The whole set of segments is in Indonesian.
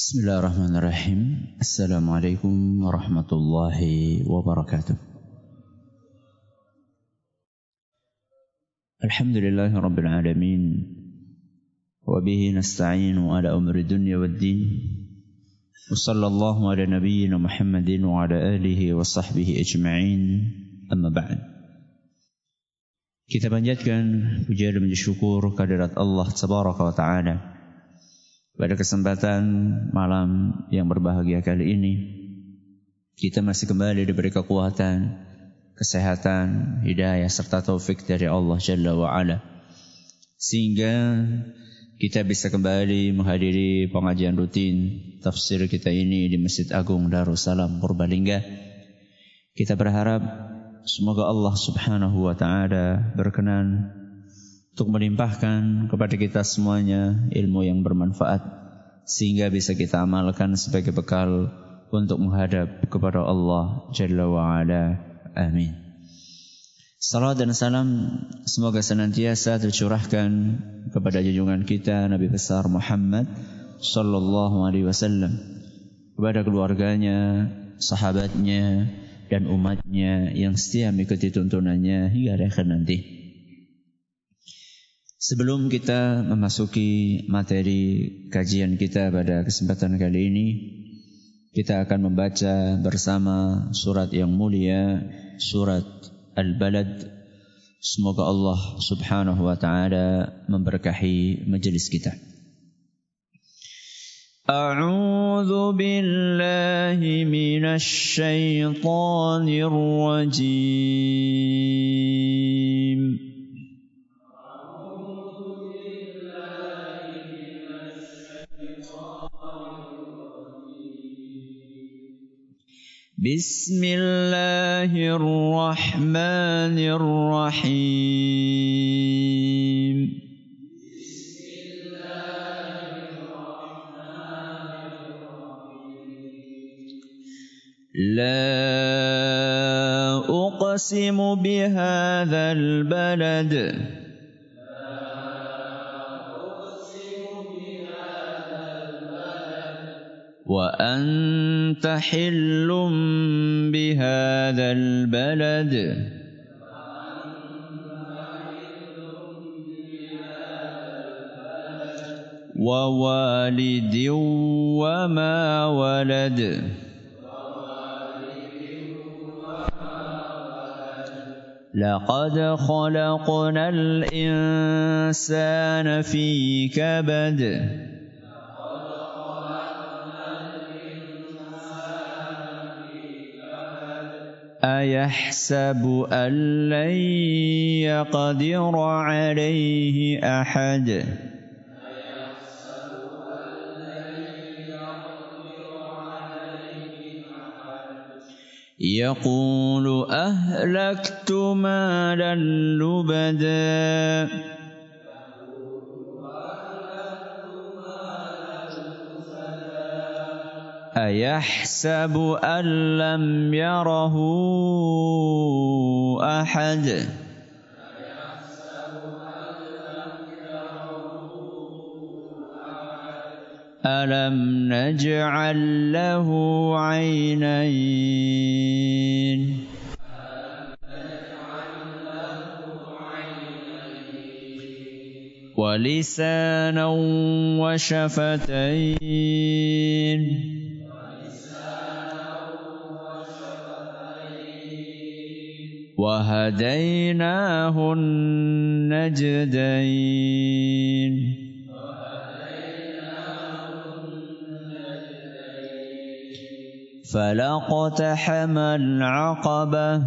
Bismillahirrahmanirrahim. Assalamualaikum warahmatullahi wabarakatuh. Alhamdulillahi rabbil alamin. Wa bihi nasta'inu ala umri dunya waddin. Wa sallallahu ala nabiyyina Muhammadin wa ala alihi wa sahbihi ajma'in. Amma ba'd. Kita panjatkan puja dan syukur kehadirat Allah tabaraka wa ta'ala. Pada kesempatan malam yang berbahagia kali ini, kita masih kembali diberi kekuatan, kesehatan, hidayah serta taufik dari Allah Jalla wa'ala, sehingga kita bisa kembali menghadiri pengajian rutin tafsir kita ini di Masjid Agung Darussalam Purbalingga. Kita berharap semoga Allah Subhanahu wa ta'ala berkenan untuk melimpahkan kepada kita semuanya ilmu yang bermanfaat, sehingga bisa kita amalkan sebagai bekal untuk menghadap kepada Allah Jalla wa'ala. Amin. Salam dan salam semoga senantiasa tercurahkan kepada junjungan kita Nabi besar Muhammad sallallahu alaihi wasallam, kepada keluarganya, sahabatnya, dan umatnya yang setia mengikuti tuntunannya hingga akhir nanti. Sebelum kita memasuki materi kajian kita pada kesempatan kali ini, kita akan membaca bersama surat yang mulia, surat Al-Balad. Semoga Allah Subhanahu wa ta'ala memberkahi majelis kita. A'udzu billahi minasy syaithanir rajim. Bismillahirrahmanirrahim. La uqsimu bihadzal balad wa anta hillum bihadzal balad wa walidin wa ma walad laqad khalaqnal insana fi kabad ayahsabu an lan yaqdira alayhi ahad yaqulu ahlaktu malan lubada ayahsabu an lam yarahu ahad alam naj'al lahu 'aynayn wa lisanan wa shafatayn wa hadainahu najdayn falaqtahamal 'aqabah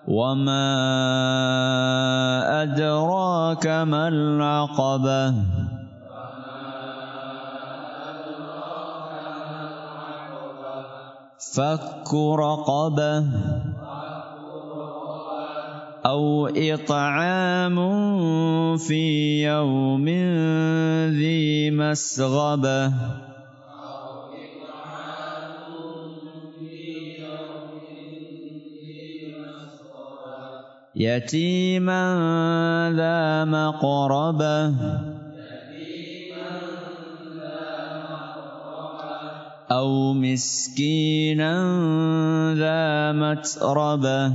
wa ma adraka mal 'aqabah fakku raqabah aw it'amun fi yawmin dhi masghabah yatiman dha maqrabah أو مسكينا ذا متربة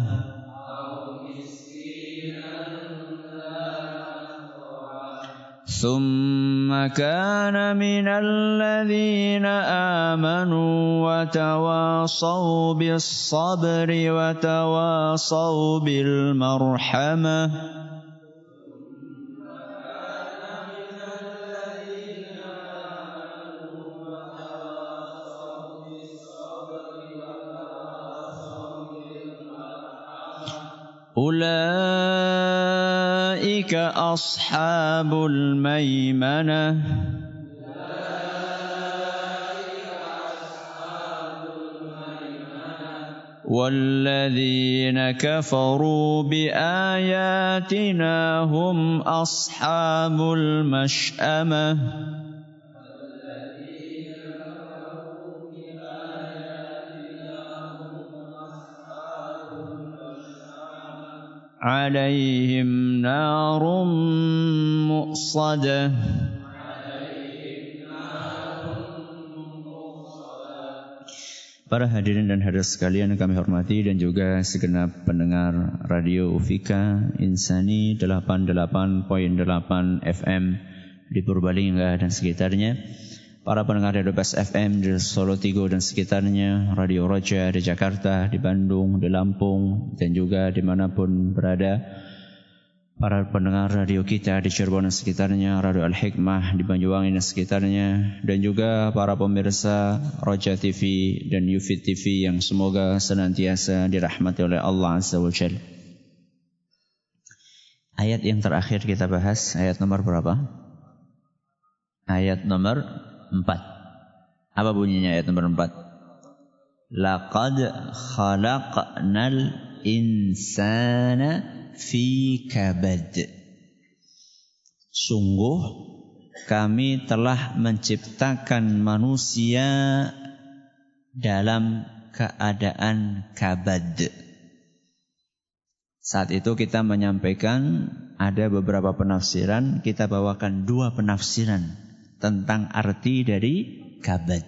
ثم كان من الذين آمنوا وتواصوا بالصبر وتواصوا بالمرحمة أولئك أصحاب الميمنة والذين كفروا بآياتنا هم أصحاب المشأمة عليهم نار مؤصدة. Para hadirin dan hadirat sekalian kami hormati dan juga segenap pendengar Radio Ufika Insani 88.8 FM di Purbalingga dan sekitarnya. Para pendengar Radio Bas FM di Solo Tigo dan sekitarnya, Radio Roja di Jakarta, di Bandung, di Lampung, dan juga dimanapun berada. Para pendengar radio kita di Cirebon dan sekitarnya, Radio Al-Hikmah di Banyuwangi dan sekitarnya, dan juga para pemirsa Roja TV dan Yufid TV yang semoga senantiasa dirahmati oleh Allah Azza wa Jalla. Ayat yang terakhir kita bahas, ayat nomor berapa? Ayat nomor 4. Apa bunyinya ayat nomor 4? Laqad khalaqnal insana fi kabad. Sungguh kami telah menciptakan manusia dalam keadaan kabad. Saat itu kita menyampaikan ada beberapa penafsiran, kita bawakan 2 penafsiran tentang arti dari kabad.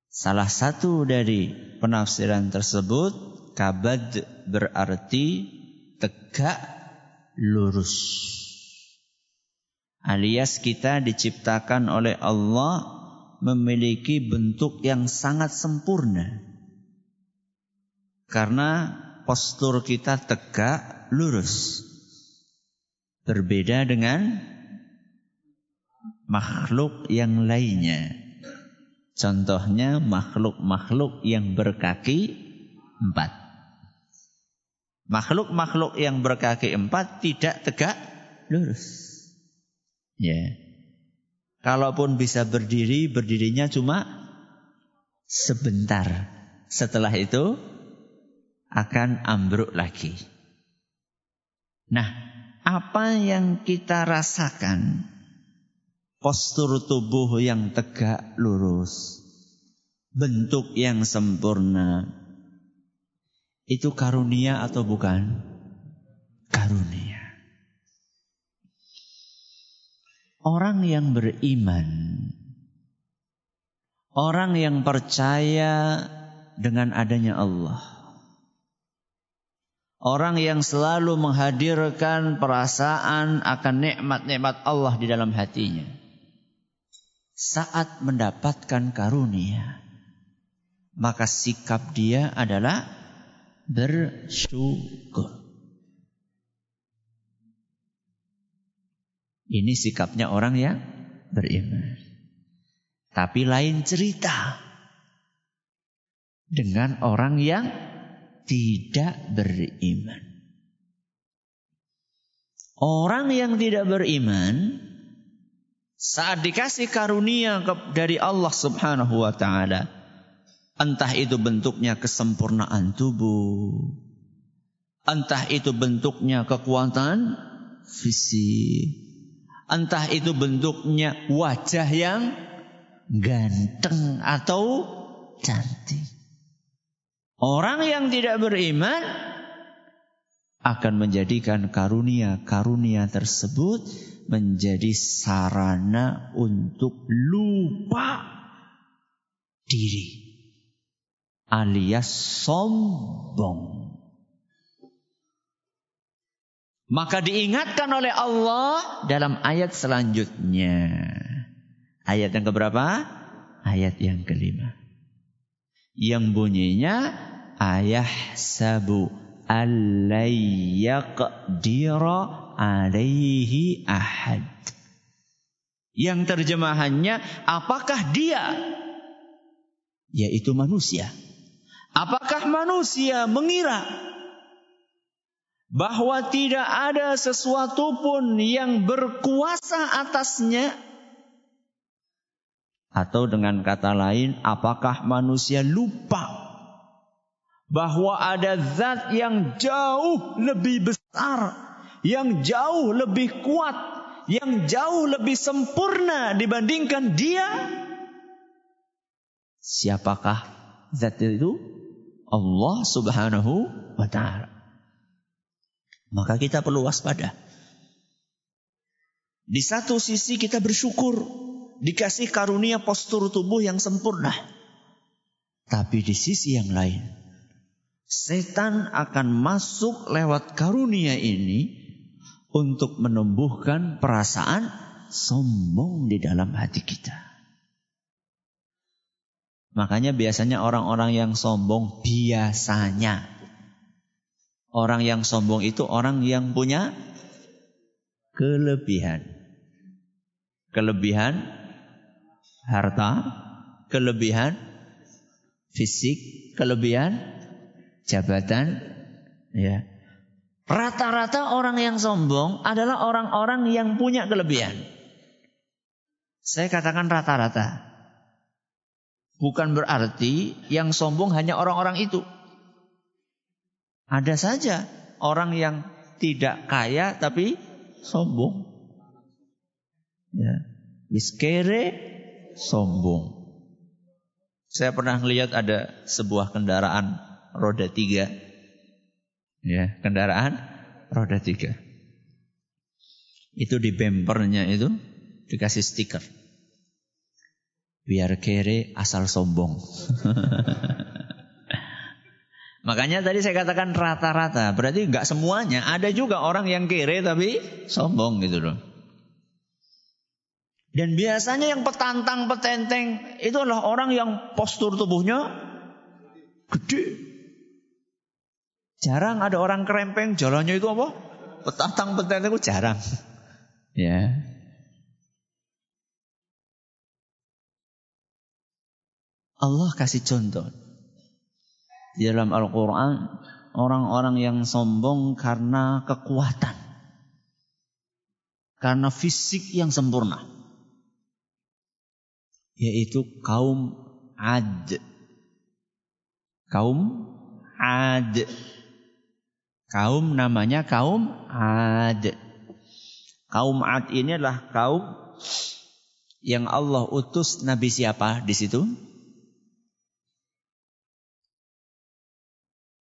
Salah satu dari penafsiran tersebut, kabad berarti tegak lurus. Alias kita diciptakan oleh Allah memiliki bentuk yang sangat sempurna. Karena postur kita tegak lurus. Berbeda dengan makhluk yang lainnya. Contohnya makhluk-makhluk yang berkaki 4. Makhluk-makhluk yang berkaki 4 tidak tegak lurus. Ya. Kalaupun bisa berdiri, berdirinya cuma sebentar. Setelah itu akan ambruk lagi. Nah, apa yang kita rasakan? Postur tubuh yang tegak lurus, bentuk yang sempurna, itu karunia atau bukan? Karunia. Orang yang beriman, orang yang percaya dengan adanya Allah, orang yang selalu menghadirkan perasaan akan nikmat-nikmat Allah di dalam hatinya, saat mendapatkan karunia, maka sikap dia adalah bersyukur. Ini sikapnya orang yang beriman. Tapi lain cerita dengan orang yang tidak beriman. Orang yang tidak beriman, saat dikasih karunia dari Allah Subhanahu wa ta'ala, entah itu bentuknya kesempurnaan tubuh, entah itu bentuknya kekuatan fisik, entah itu bentuknya wajah yang ganteng atau cantik. Orang yang tidak beriman akan menjadikan karunia-karunia tersebut menjadi sarana untuk lupa diri alias sombong. Maka diingatkan oleh Allah dalam ayat selanjutnya. Ayat yang keberapa? Ayat yang kelima. Yang bunyinya ayahsabu allayyaqdira alaihi ahad. Yang terjemahannya, apakah dia, yaitu manusia, apakah manusia mengira bahwa tidak ada sesuatu pun yang berkuasa atasnya? Atau dengan kata lain, apakah manusia lupa bahwa ada zat yang jauh lebih besar, yang jauh lebih kuat, yang jauh lebih sempurna dibandingkan dia? Siapakah zat itu? Allah Subhanahu wa ta'ala. Maka kita perlu waspada. Di satu sisi kita bersyukur dikasih karunia postur tubuh yang sempurna. Tapi di sisi yang lain, setan akan masuk lewat karunia ini untuk menumbuhkan perasaan sombong di dalam hati kita. Makanya biasanya orang-orang yang sombong, orang yang sombong itu orang yang punya kelebihan. Kelebihan harta, kelebihan fisik, kelebihan jabatan. Ya. Rata-rata orang yang sombong adalah orang-orang yang punya kelebihan. Saya katakan rata-rata. Bukan berarti yang sombong hanya orang-orang itu. Ada saja orang yang tidak kaya tapi sombong. Ya, miskere sombong. Saya pernah melihat ada sebuah kendaraan roda 3. Ya, kendaraan roda 3. Itu di bempernya itu dikasih stiker. Biar kere asal sombong. Makanya tadi saya katakan rata-rata. Berarti enggak semuanya. Ada juga orang yang kere tapi sombong gitu loh. Dan biasanya yang petantang, petenteng itu adalah orang yang postur tubuhnya gede. Jarang ada orang kerempeng, jalannya itu apa? Petantang, petenteng itu jarang. Ya. Allah kasih contoh. Di dalam Al-Quran, orang-orang yang sombong karena kekuatan. Karena fisik yang sempurna. Yaitu kaum Ad. Kaum Ad. Kaum namanya kaum Ad. Kaum Ad ini adalah kaum yang Allah utus Nabi siapa di situ?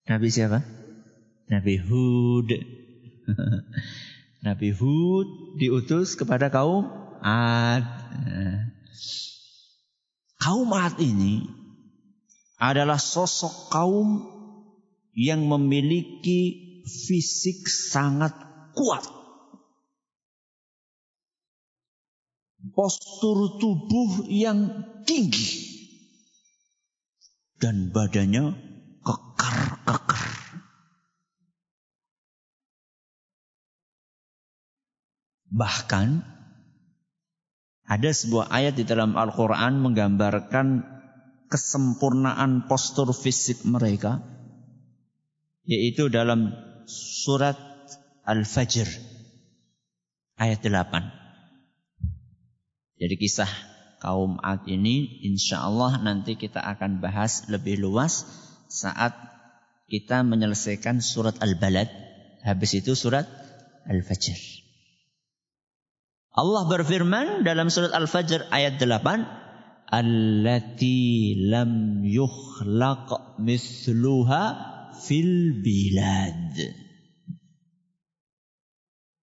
Nabi siapa? Nabi Hud. Nabi Hud diutus kepada kaum Ad. Kaum Ad ini adalah sosok kaum yang memiliki fisik sangat kuat. Postur tubuh yang tinggi. Dan badannya kekar. Bahkan ada sebuah ayat di dalam Al-Quran menggambarkan kesempurnaan postur fisik mereka, yaitu dalam surat Al-Fajr ayat 8. Jadi kisah kaum Ad ini insyaallah nanti kita akan bahas lebih luas saat kita menyelesaikan surat Al-Balad. Habis itu surat Al-Fajr. Allah berfirman dalam surat Al-Fajr ayat 8, allati lam yukhlaq mithluha fil bilad.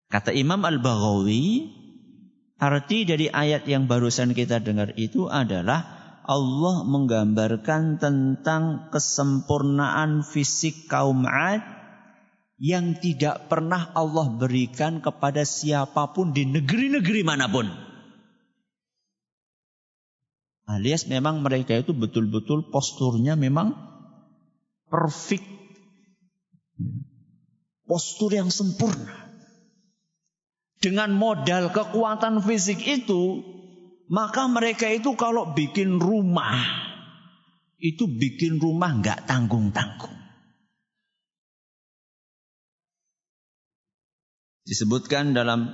Kata Imam Al-Baghawi, arti dari ayat yang barusan kita dengar itu adalah Allah menggambarkan tentang kesempurnaan fisik kaum 'Ad yang tidak pernah Allah berikan kepada siapapun di negeri-negeri manapun. Alias memang mereka itu betul-betul posturnya memang perfect. Postur yang sempurna. Dengan modal kekuatan fisik itu, maka mereka itu kalau bikin rumah, itu bikin rumah nggak tanggung-tanggung. Disebutkan dalam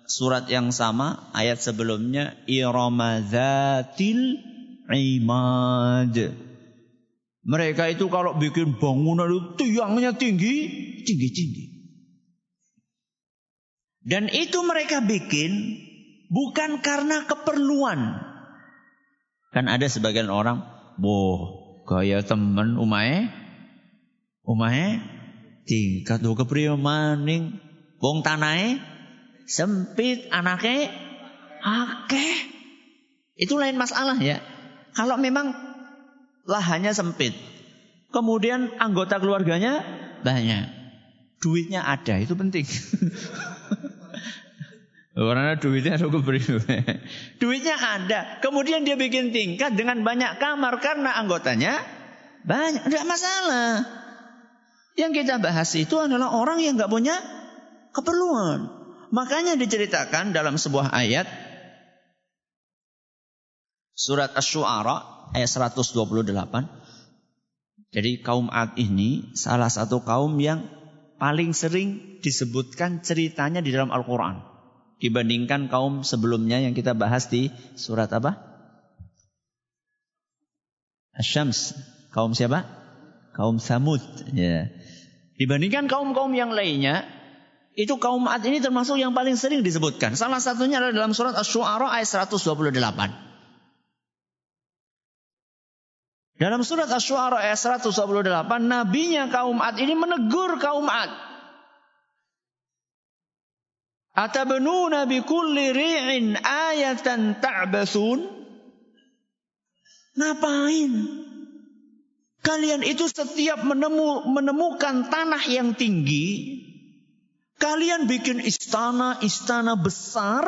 surat yang sama, ayat sebelumnya, Irama Dzatil Imad. Mereka itu kalau bikin bangunan itu tiangnya tinggi-tinggi. Dan itu mereka bikin bukan karena keperluan. Kan ada sebagian orang, gaya temen umahe tingkat kepriye maning wong tanahe sempit, anaknya akeh. Itu lain masalah ya. Kalau memang lahannya sempit, kemudian anggota keluarganya banyak, duitnya ada, itu penting. Karena duitnya ada duitnya ada, kemudian dia bikin tingkat dengan banyak kamar karena anggotanya banyak, tidak masalah. Yang kita bahas itu adalah orang yang nggak punya keperluan. Makanya diceritakan dalam sebuah ayat surat Asy-Syu'ara ayat 128. Jadi kaum 'Ad ini salah satu kaum yang paling sering disebutkan ceritanya di dalam Al-Quran dibandingkan kaum sebelumnya yang kita bahas di surat apa? Asy-Syams. Kaum siapa? Kaum Tsamud. Ya. Dibandingkan kaum-kaum yang lainnya, itu kaum 'Ad ini termasuk yang paling sering disebutkan. Salah satunya adalah dalam surat Asy-Syu'ara ayat 128. Dalam surat Asy-Syu'ara ayat 128, nabinya kaum 'Ad ini menegur kaum 'Ad. Atabnuna bikulli ri'in ayatan ta'basun? Ngapain? Kalian itu setiap menemukan tanah yang tinggi, kalian bikin istana-istana besar,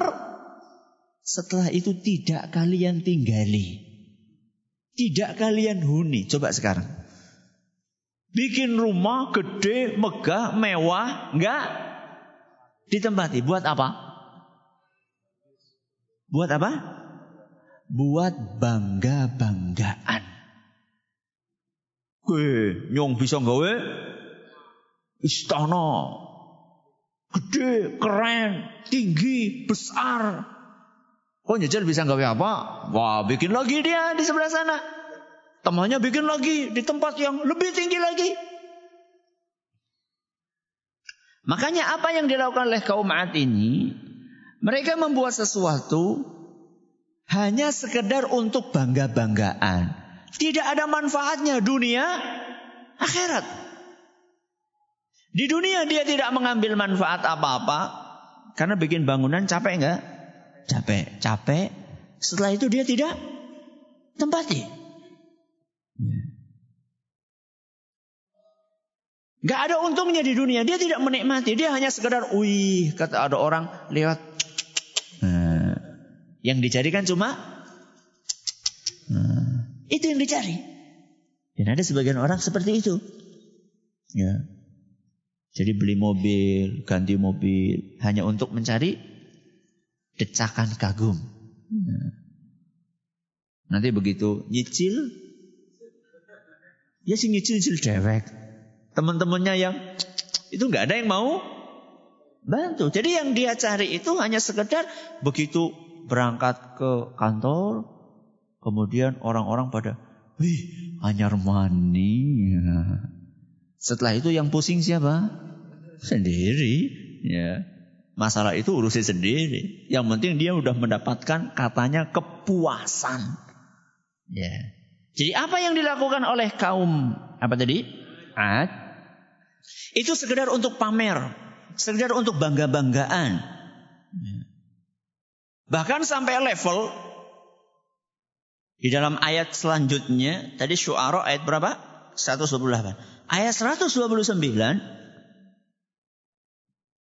setelah itu tidak kalian tinggali. Tidak kalian huni. Coba sekarang. Bikin rumah gede, megah, mewah, enggak ditempati. Buat apa? Buat apa? Buat bangga-banggaan. Nyong bisa gawe istana gede, keren, tinggi, besar. Oh nyejel bisa gawe apa? Wah, bikin lagi dia di sebelah sana. Temannya bikin lagi di tempat yang lebih tinggi lagi. Makanya apa yang dilakukan oleh kaum 'Ad ini, mereka membuat sesuatu hanya sekedar untuk bangga-banggaan. Tidak ada manfaatnya dunia, akhirat. Di dunia dia tidak mengambil manfaat apa-apa, karena bikin bangunan capek enggak? Capek. Setelah itu dia tidak tempati. Gak ada untungnya di dunia. Dia tidak menikmati. Dia hanya sekedar, kata ada orang lewat. Yang dicari kan cuma itu yang dicari. Dan ada sebagian orang seperti itu. Ya. Jadi beli mobil, ganti mobil hanya untuk mencari decakan kagum. Nanti begitu nyicil, ya si nyicil dewek. Teman-temannya yang itu nggak ada yang mau bantu. Jadi yang dia cari itu hanya sekedar begitu berangkat ke kantor, kemudian orang-orang pada, anyar mani. Setelah itu yang pusing siapa? Sendiri. Ya. Masalah itu urusin sendiri. Yang penting dia udah mendapatkan katanya kepuasan. Ya. Jadi apa yang dilakukan oleh kaum apa tadi? 'Ad. Itu sekedar untuk pamer, sekedar untuk bangga-banggaan. Bahkan sampai level Di dalam ayat selanjutnya, tadi Syu'ara ayat berapa? 128. Ayat 129,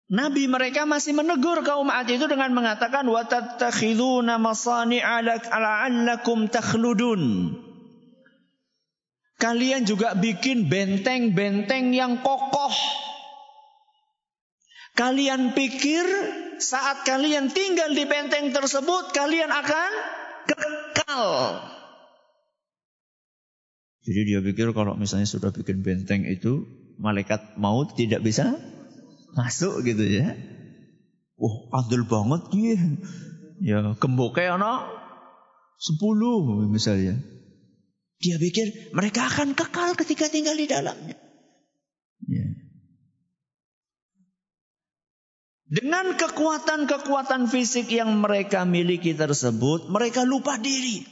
Nabi mereka masih menegur kaum Ad itu dengan mengatakan wa tattakhiduna masani'a la'allakum takhludun. Kalian juga bikin benteng-benteng yang kokoh. Kalian pikir saat kalian tinggal di benteng tersebut kalian akan kekal. Jadi dia pikir kalau misalnya sudah bikin benteng itu malaikat maut tidak bisa masuk gitu ya. Wah, andel banget dia. Ya, gemboke ana 10 misalnya. Dia pikir mereka akan kekal ketika tinggal di dalamnya. Ya. Dengan kekuatan-kekuatan fisik yang mereka miliki tersebut, mereka lupa diri.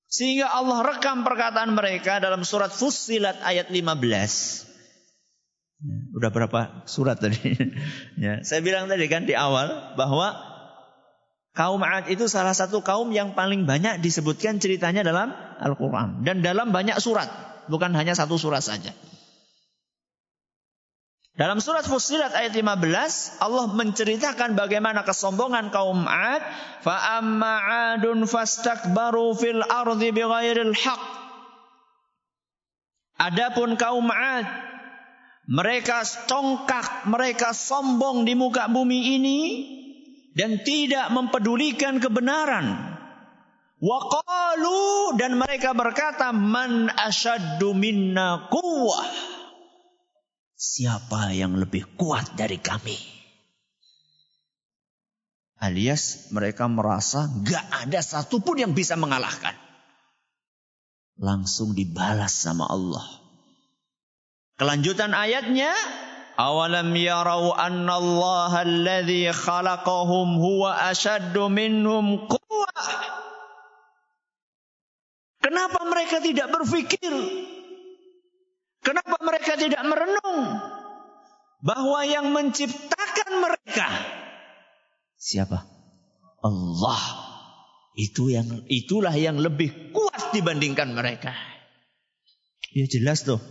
Sehingga Allah rekam perkataan mereka dalam surat Fussilat ayat 15. Udah berapa surat tadi? Ya, saya bilang tadi kan di awal bahwa kaum Ad itu salah satu kaum yang paling banyak disebutkan ceritanya dalam Al-Quran. Dan dalam banyak surat. Bukan hanya satu surat saja. Dalam surat Fussilat ayat 15, Allah menceritakan bagaimana kesombongan kaum Ad. فَأَمَّا عَادٌ فَاسْتَكْبَرُوا فِي الْأَرْضِ بِغَيْرِ الْحَقِّ. Adapun kaum Ad, mereka congkak, mereka sombong di muka bumi ini dan tidak mempedulikan kebenaran. Waqalu, dan mereka berkata, man asyaddu minna quwwah. Siapa yang lebih kuat dari kami? Alias mereka merasa gak ada satupun yang bisa mengalahkan. Langsung dibalas sama Allah. Kelanjutan ayatnya, awalam yarau annallaha alladhi khalaqahum huwa ashaddu minhum quwwah. Kenapa mereka tidak berpikir? Kenapa mereka tidak merenung bahwa yang menciptakan mereka siapa? Allah. Itulah yang lebih kuat dibandingkan mereka. Ya jelas tuh.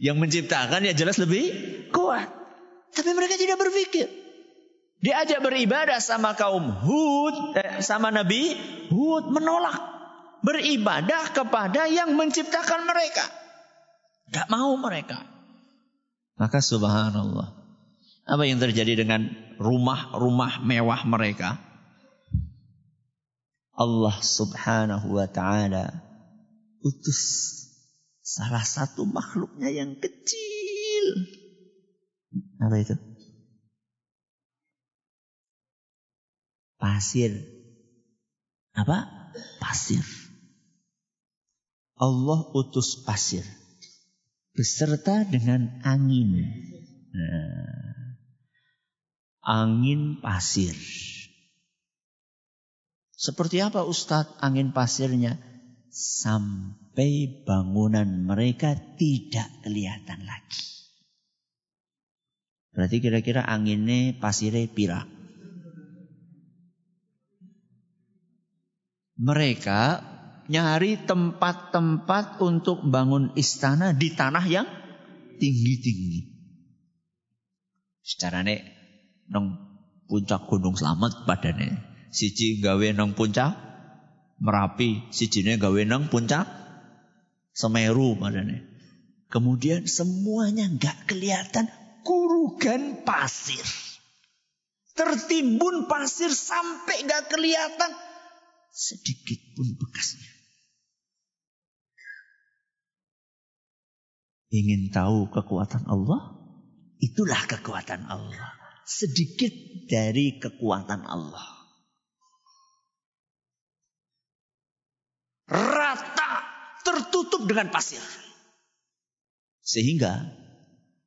Yang menciptakan ya jelas lebih kuat. Tapi mereka tidak berpikir. Diajak beribadah sama kaum Hud, sama Nabi Hud menolak. Beribadah kepada yang menciptakan mereka. Gak mau mereka. Maka subhanallah. Apa yang terjadi dengan rumah-rumah mewah mereka? Allah subhanahu wa ta'ala utus salah satu makhluknya yang kecil. Apa itu? Pasir. Apa? Pasir. Allah utus pasir. Beserta dengan angin. Nah, angin pasir. Seperti apa Ustadz angin pasirnya? Sampai bangunan mereka tidak kelihatan lagi. Berarti kira-kira anginnya pasirnya pira. Mereka nyari tempat-tempat untuk bangun istana di tanah yang tinggi-tinggi. Secarane nang puncak Gunung Slamet padane. Siji gawe nang puncak Merapi, sijine gawe nang puncak Semeru padane. Kemudian semuanya enggak kelihatan, kurugan pasir. Tertimbun pasir sampai enggak kelihatan sedikit pun bekasnya. Ingin tahu kekuatan Allah? Itulah kekuatan Allah. Sedikit dari kekuatan Allah. Rata, tertutup dengan pasir. Sehingga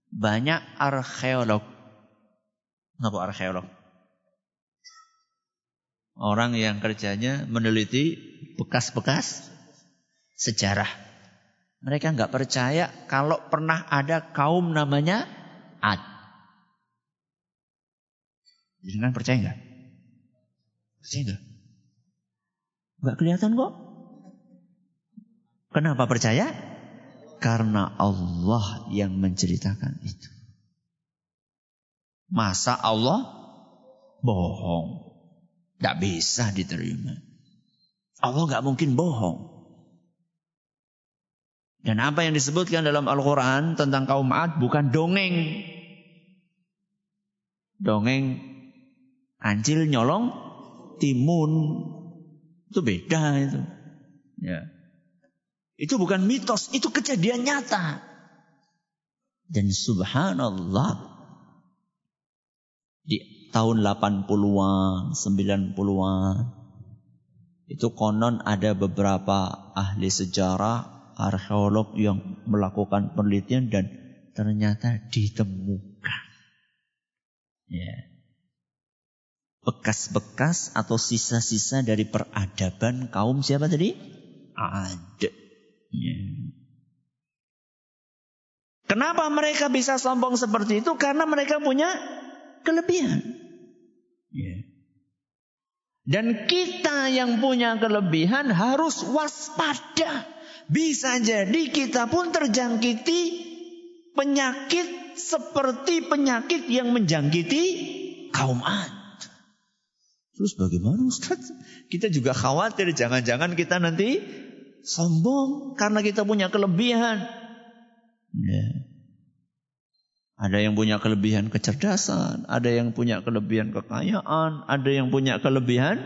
banyak arkeolog. Apa arkeolog? Orang yang kerjanya meneliti bekas-bekas sejarah. Mereka nggak percaya kalau pernah ada kaum namanya Ad. Jangan percaya nggak? Percaya nggak? Nggak kelihatan kok. Kenapa percaya? Karena Allah yang menceritakan itu. Masa Allah bohong? Tidak bisa diterima. Allah nggak mungkin bohong. Dan apa yang disebutkan dalam Al-Quran tentang kaum Ad bukan dongeng. Dongeng kancil nyolong timun. Itu beda itu. Ya. Itu bukan mitos, itu kejadian nyata. Dan subhanallah, di tahun 80-an, 90-an, itu konon ada beberapa ahli sejarah, arkeolog yang melakukan penelitian dan ternyata ditemukan. Ya. Bekas-bekas atau sisa-sisa dari peradaban kaum siapa tadi? Ad. Ya. Kenapa mereka bisa sombong seperti itu? Karena mereka punya kelebihan. Ya. Dan kita yang punya kelebihan harus waspada. Bisa jadi kita pun terjangkiti penyakit seperti penyakit yang menjangkiti kaum Ad. Terus bagaimana Ustaz? Kita juga khawatir jangan-jangan kita nanti sombong karena kita punya kelebihan. Ya. Ada yang punya kelebihan kecerdasan, ada yang punya kelebihan kekayaan, ada yang punya kelebihan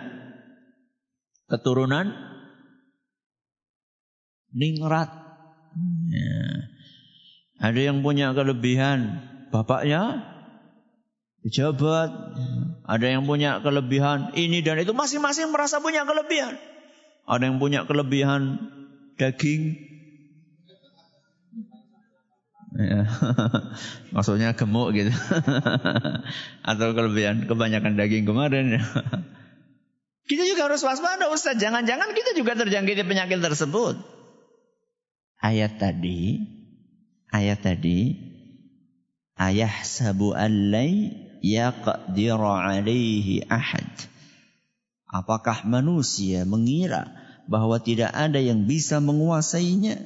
keturunan ningrat. Ya. Ada yang punya kelebihan bapaknya pejabat, ada yang punya kelebihan ini dan itu, masing-masing merasa punya kelebihan. Ada yang punya kelebihan daging, ya. Maksudnya gemuk gitu. Atau kelebihan kebanyakan daging kemarin. Kita juga harus waspada Ustaz, jangan-jangan kita juga terjangkiti penyakit tersebut. Ayat tadi ayahsabu allai yaqdiru alaihi ahad. Apakah manusia mengira bahwa tidak ada yang bisa menguasainya?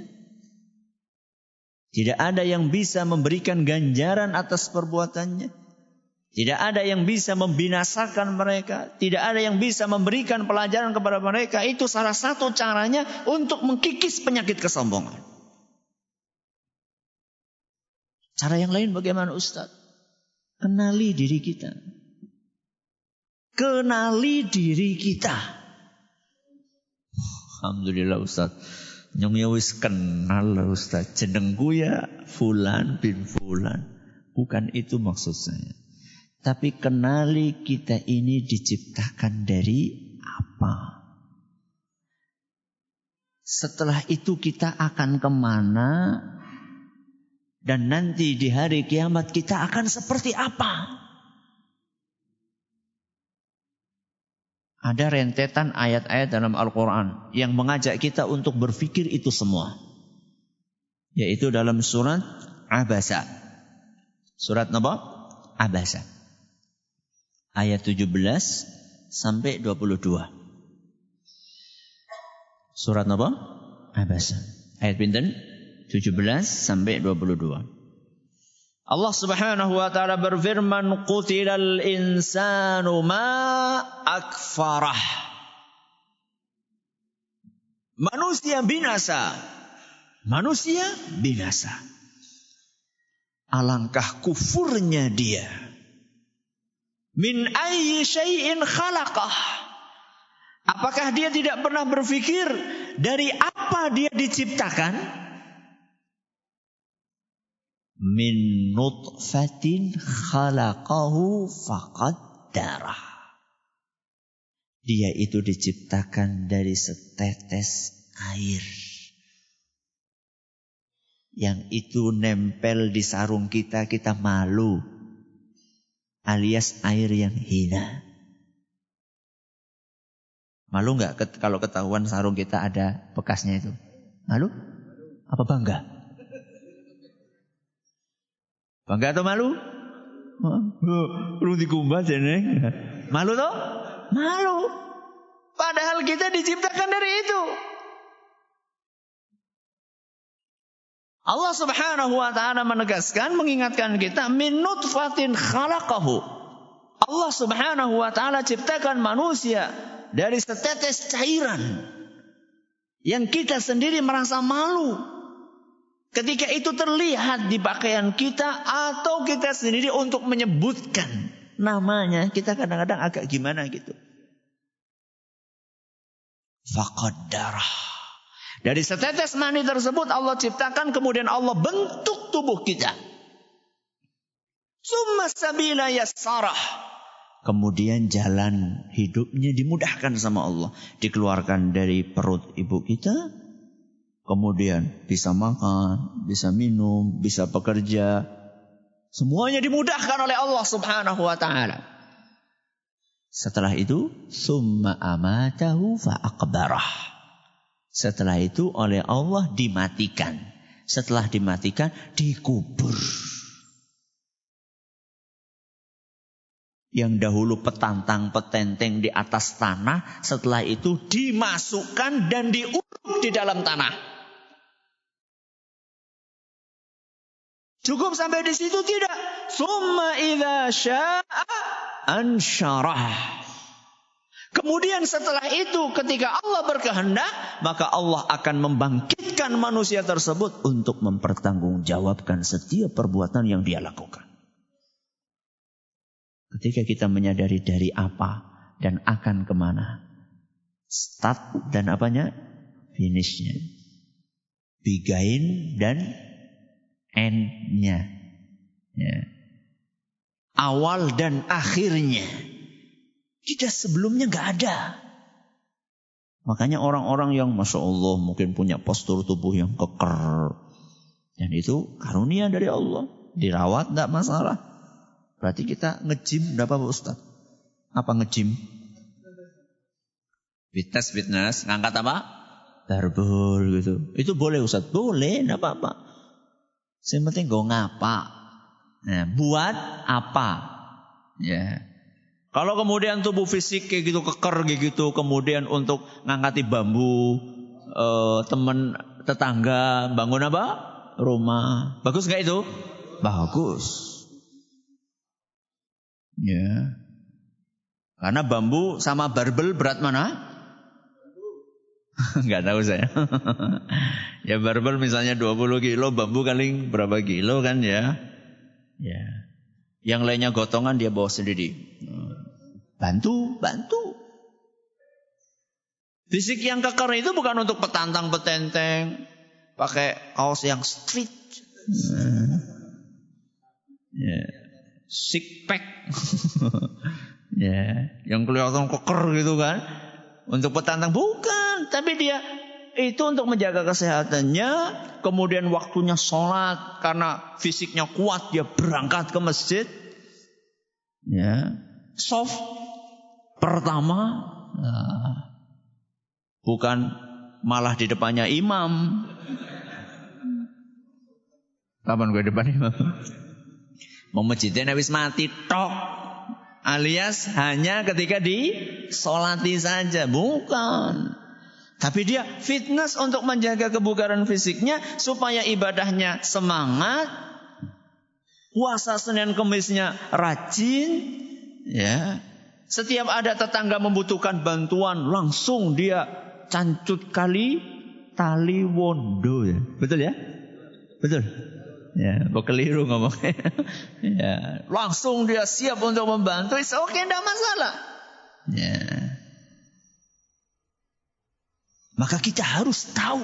Tidak ada yang bisa memberikan ganjaran atas perbuatannya. Tidak ada yang bisa membinasakan mereka. Tidak ada yang bisa memberikan pelajaran kepada mereka. Itu salah satu caranya untuk mengkikis penyakit kesombongan. Cara yang lain bagaimana Ustaz? Kenali diri kita. Kenali diri kita. Alhamdulillah Ustaz. Nyong ya wis kenal Ustaz. Jenengku ya Fulan bin Fulan. Bukan itu maksud saya. Tapi kenali kita ini diciptakan dari apa. Setelah itu kita akan kemana. Dan nanti di hari kiamat kita akan seperti apa. Ada rentetan ayat-ayat dalam Al-Quran yang mengajak kita untuk berpikir itu semua. Yaitu dalam surat Abasa. Surat apa? Abasa. Ayat 17 sampai 22. Surat apa? Abasa. Ayat pinten? 17 sampai 22. Allah Subhanahu wa taala berfirman, "Qutilal insanu ma akfarah." Manusia binasa. Manusia binasa. Alangkah kufurnya dia. Min ayyi syai'in khalaqah. Apakah dia tidak pernah berpikir dari apa dia diciptakan? Min nutfatin khalaqahu faqaddarah. Dia itu diciptakan dari setetes air. Yang itu nempel di sarung kita, kita malu. Alias air yang hina. Malu nggak kalau ketahuan sarung kita ada bekasnya itu? Malu? Apa bangga? Bangga atau malu? Perlu dikumbat ya, Neng. Malu toh? Malu. Padahal kita diciptakan dari itu. Allah Subhanahu wa ta'ala menegaskan, mengingatkan kita, min nutfatin khalaqahu. Allah Subhanahu wa ta'ala ciptakan manusia dari setetes cairan yang kita sendiri merasa malu ketika itu terlihat di pakaian kita atau kita sendiri untuk menyebutkan namanya. Kita kadang-kadang agak gimana gitu. Faqaddarah. Dari setetes mani tersebut Allah ciptakan, kemudian Allah bentuk tubuh kita. Summa sabila yassarah. Kemudian jalan hidupnya dimudahkan sama Allah. Dikeluarkan dari perut ibu kita. Kemudian bisa makan, bisa minum, bisa bekerja. Semuanya dimudahkan oleh Allah Subhanahu wa ta'ala. Setelah itu, summa amatahu fa'aqbarah. Setelah itu oleh Allah dimatikan. Setelah dimatikan, dikubur. Yang dahulu petantang petenteng di atas tanah, setelah itu dimasukkan dan diuruk di dalam tanah. Cukup sampai di situ tidak? Summa idza syaa ansyarah. Kemudian setelah itu ketika Allah berkehendak, maka Allah akan membangkitkan manusia tersebut untuk mempertanggungjawabkan setiap perbuatan yang dia lakukan. Ketika kita menyadari dari apa dan akan kemana, start dan apanya, finishnya, begin dan endnya, ya. Awal dan akhirnya. Kita sebelumnya gak ada. Makanya orang-orang yang Masya Allah mungkin punya postur tubuh yang keker. Dan itu karunia dari Allah. Dirawat gak masalah. Berarti kita nge-gym gak apa-apa Ustaz? Apa nge-gym? Fitness. Ngangkat apa? Barbel gitu. Itu boleh Ustaz? Boleh, gak apa-apa. Yang penting gue ngapa. Nah, buat apa? Ya. Kalau kemudian tubuh fisik kayak gitu keker kayak gitu, kemudian untuk ngangkati bambu, teman tetangga bangun apa? Rumah. Bagus nggak itu? Bagus. Ya. Karena bambu sama barbel berat mana? Nggak tahu saya. Ya barbel misalnya 20 kilo, bambu kali berapa kilo kan ya? Ya. Yang lainnya gotongan dia bawa sendiri. Bantu. Fisik yang keker itu bukan untuk petantang petenteng, pakai kaos yang street, six pack, yang kelihatan keker gitu kan. Untuk petantang bukan, tapi dia itu untuk menjaga kesehatannya. Kemudian waktunya sholat karena fisiknya kuat, dia berangkat ke masjid. Ya, soft pertama, bukan malah di depannya imam. Kapan gue depan imam? Mau masjidnya habis mati tok, alias hanya ketika disolati saja, bukan. Tapi dia fitness untuk menjaga kebugaran fisiknya supaya ibadahnya semangat. Puasa Senin Kemisnya rajin, ya. Setiap ada tetangga membutuhkan bantuan, langsung dia cancut kali tali wondo, ya. Betul ya? Betul. Ya, kok keliru ngomongnya. Ya, langsung dia siap untuk membantu. Oke, enggak masalah. Ya. Maka kita harus tahu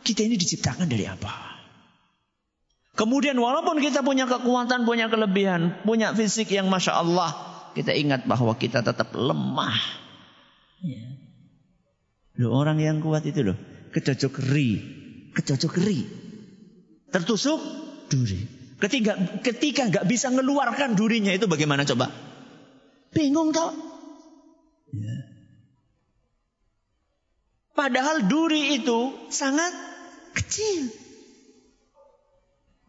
kita ini diciptakan dari apa. Kemudian walaupun kita punya kekuatan, punya kelebihan, punya fisik yang Masya Allah, kita ingat bahwa kita tetap lemah. Ya. Loh, orang yang kuat itu loh, kecocok ri, tertusuk duri. Ketika nggak bisa ngeluarkan durinya itu bagaimana coba? Bingung toh? Ya. Padahal duri itu sangat kecil.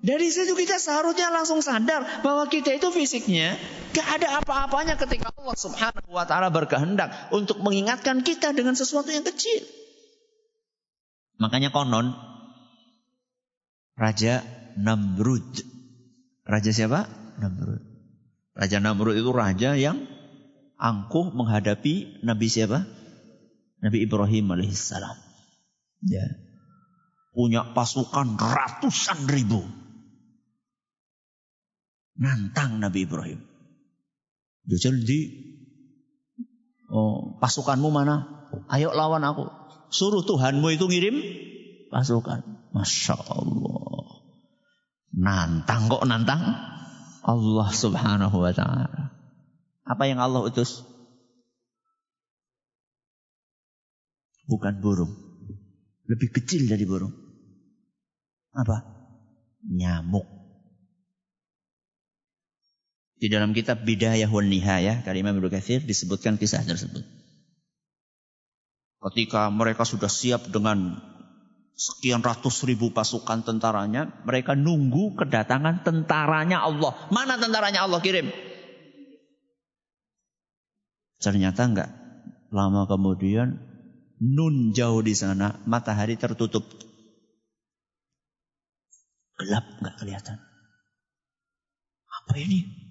Dari situ kita seharusnya langsung sadar bahwa kita itu fisiknya gak ada apa-apanya ketika Allah Subhanahu wa ta'ala berkehendak untuk mengingatkan kita dengan sesuatu yang kecil. Makanya konon Raja Namrud. Raja siapa? Namrud. Raja Namrud itu raja yang angkuh menghadapi Nabi siapa? Nabi Ibrahim alaihissalam. Ya. Punya pasukan ratusan ribu. Nantang Nabi Ibrahim. Jadi, pasukanmu mana? Ayo lawan aku. Suruh Tuhanmu itu ngirim pasukan. Masya Allah. Nantang kok nantang? Allah subhanahu wa ta'ala. Apa yang Allah utus? Bukan burung. Lebih kecil dari burung. Apa? Nyamuk. Di dalam kitab Bidayah wan Nihayah dari Imam Ibnu Katsir disebutkan kisah tersebut. Ketika mereka sudah siap dengan sekian ratus ribu pasukan tentaranya, mereka nunggu kedatangan tentaranya Allah. Mana tentaranya Allah kirim? Ternyata enggak. Lama kemudian, nun jauh di sana, matahari tertutup. Gelap, enggak kelihatan. Apa ini?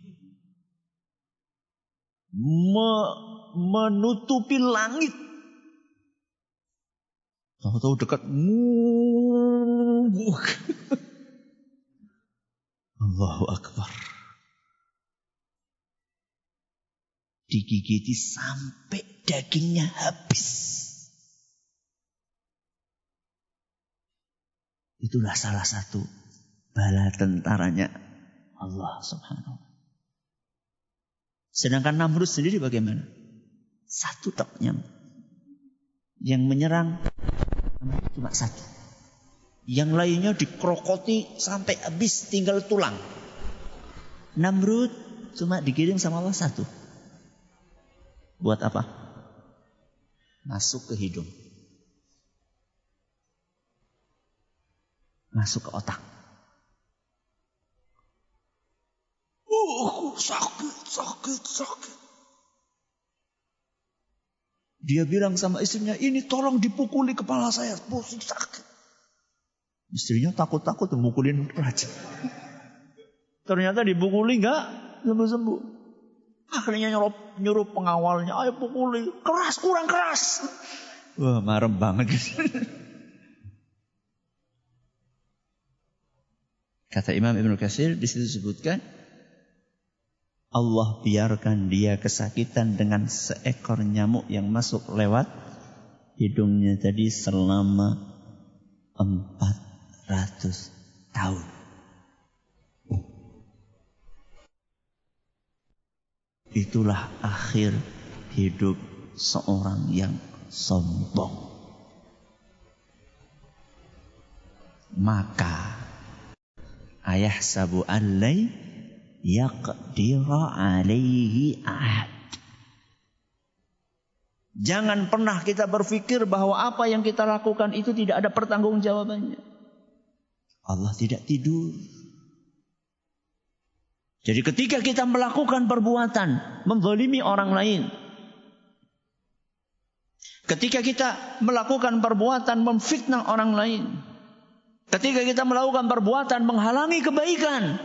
Menutupi langit. Tahu-tahu dekat. Allahu Akbar. Digigiti sampai dagingnya habis. Itulah salah satu bala tentaranya Allah subhanahu wa ta'ala. Sedangkan Namrud sendiri bagaimana? Satu tok nyamuk. Yang menyerang cuma satu. Yang lainnya dikrokoti sampai habis tinggal tulang. Namrud cuma dikirim sama Allah satu. Buat apa? Masuk ke hidung. Masuk ke otak. Sakit. Dia bilang sama istrinya, ini tolong dipukuli kepala saya, pusing sakit. Istrinya takut-takut memukulin raja. Ternyata dipukuli enggak sembuh-sembuh. Akhirnya nyuruh pengawalnya, ayo pukuli, keras, kurang keras. Wah, marem banget. Kata Imam Ibnu Katsir, di situ disebutkan, Allah biarkan dia kesakitan dengan seekor nyamuk yang masuk lewat hidungnya tadi selama 400 tahun. Itulah akhir hidup seorang yang sombong. Maka ayahsabu allai yaqdira alaihi ahad. Jangan pernah kita berpikir bahwa apa yang kita lakukan itu tidak ada pertanggungjawabannya. Allah tidak tidur. Jadi ketika kita melakukan perbuatan menzalimi orang lain, ketika kita melakukan perbuatan memfitnah orang lain, ketika kita melakukan perbuatan menghalangi kebaikan,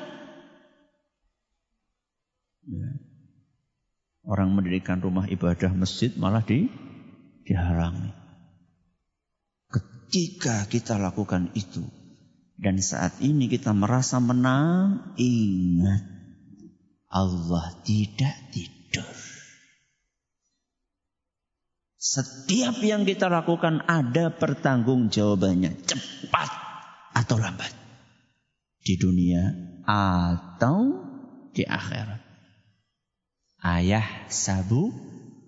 orang mendirikan rumah ibadah masjid malah dihalangi. Ketika kita lakukan itu dan saat ini kita merasa menang, ingat Allah tidak tidur. Setiap yang kita lakukan ada pertanggungjawabannya, cepat atau lambat, di dunia atau di akhirat. Ayahsabu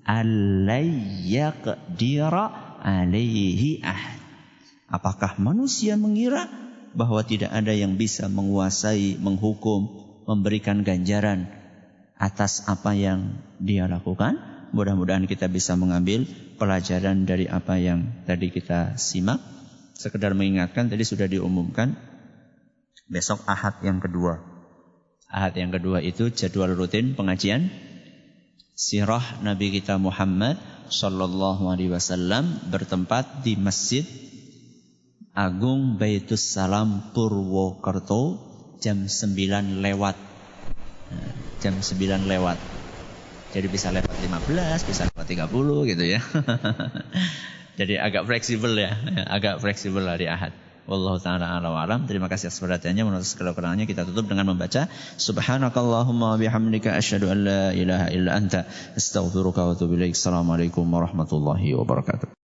allai yaqdira alaihi ahad. Apakah manusia mengira bahwa tidak ada yang bisa menguasai, menghukum, memberikan ganjaran atas apa yang dia lakukan? Mudah-mudahan kita bisa mengambil pelajaran dari apa yang tadi kita simak. Sekedar mengingatkan, tadi sudah diumumkan besok Ahad yang kedua. Ahad yang kedua itu jadwal rutin pengajian sirah Nabi kita Muhammad sallallahu alaihi wasallam bertempat di Masjid Agung Baitus Salam Purwokerto jam 9 lewat. Jam 9 lewat. Jadi bisa lewat 15, bisa lewat 30 gitu ya. Jadi agak fleksibel ya, agak fleksibel hari Ahad. Wallahu ta'ala a'lam wa a'lam. Terima kasih atas perhatiannya. Menurut segala kekurangannya kita tutup dengan membaca Subhanakallahumma bihamdika asyhadu an la ilaha illa anta astaghfiruka wa atubu ilaik. Assalamualaikum warahmatullahi wabarakatuh.